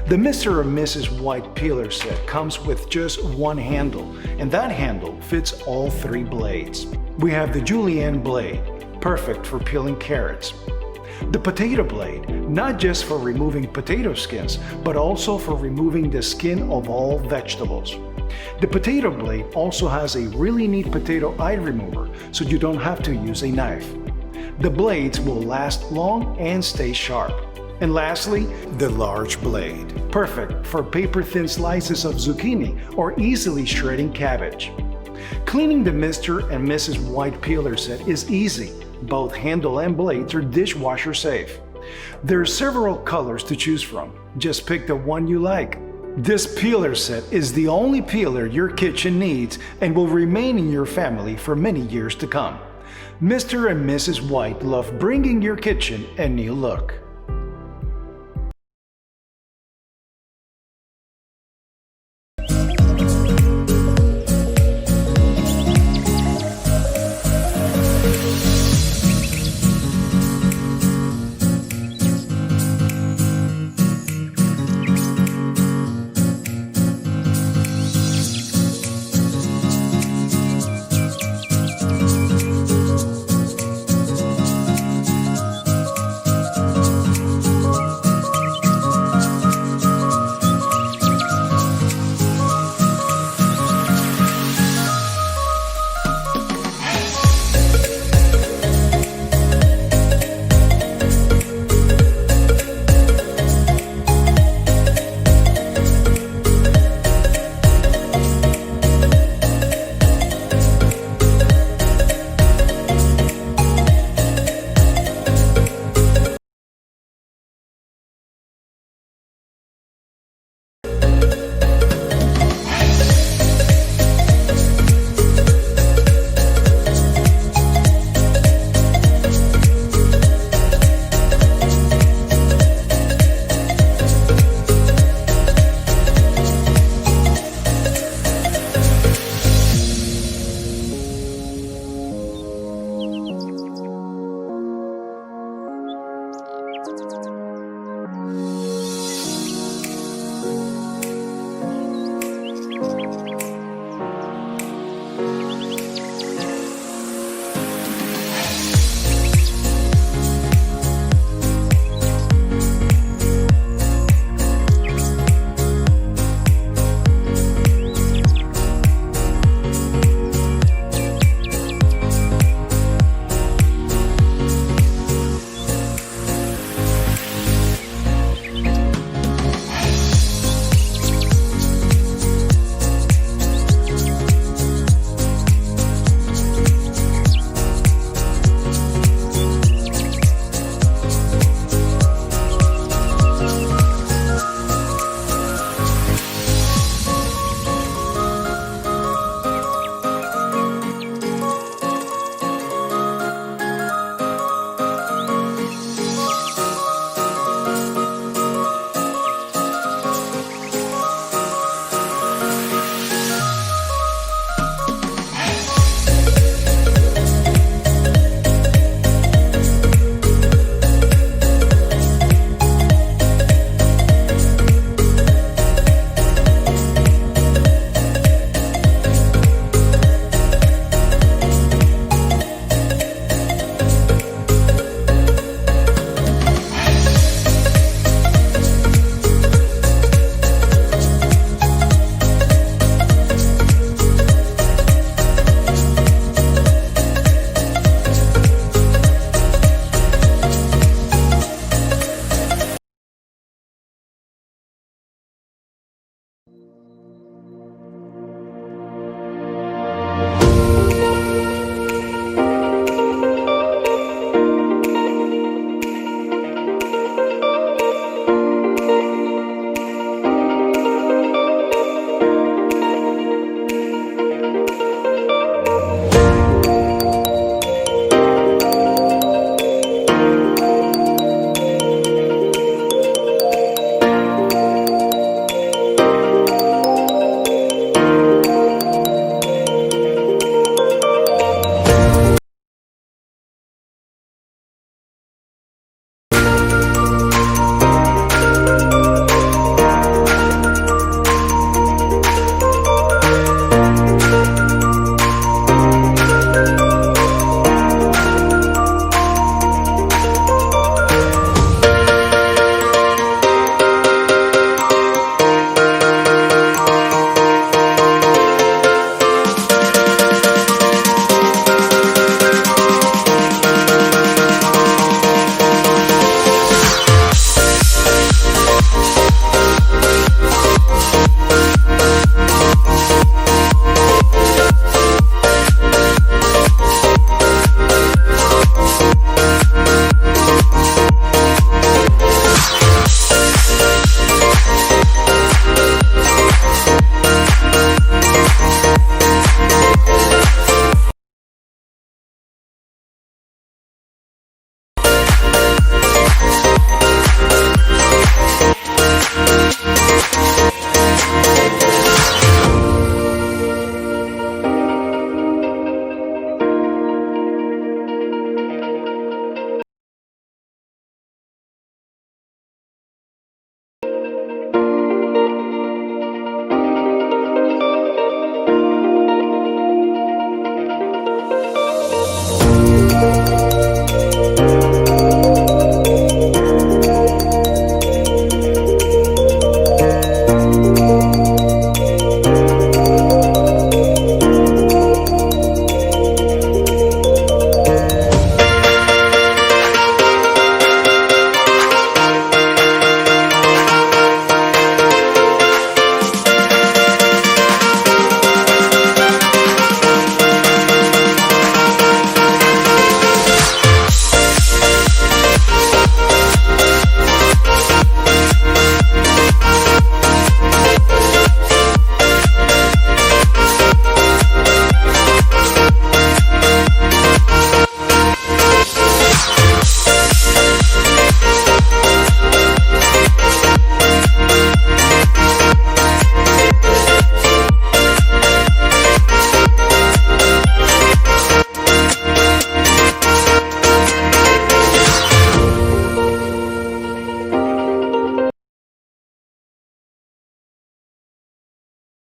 The Mr. and Mrs. White peeler set comes with just one handle, and that handle fits all three blades. We have the julienne blade, perfect for peeling carrots. The potato blade, not just for removing potato skins, but also for removing the skin of all vegetables. The potato blade also has a really neat potato eye remover, so you don't have to use a knife. The blades will last long and stay sharp. And lastly, the large blade, perfect for paper-thin slices of zucchini or easily shredding cabbage. Cleaning the Mr. and Mrs. White peeler set is easy. Both handle and blades are dishwasher safe. There are several colors to choose from. Just pick the one you like. This peeler set is the only peeler your kitchen needs and will remain in your family for many years to come. Mr. and Mrs. White love bringing your kitchen a new look.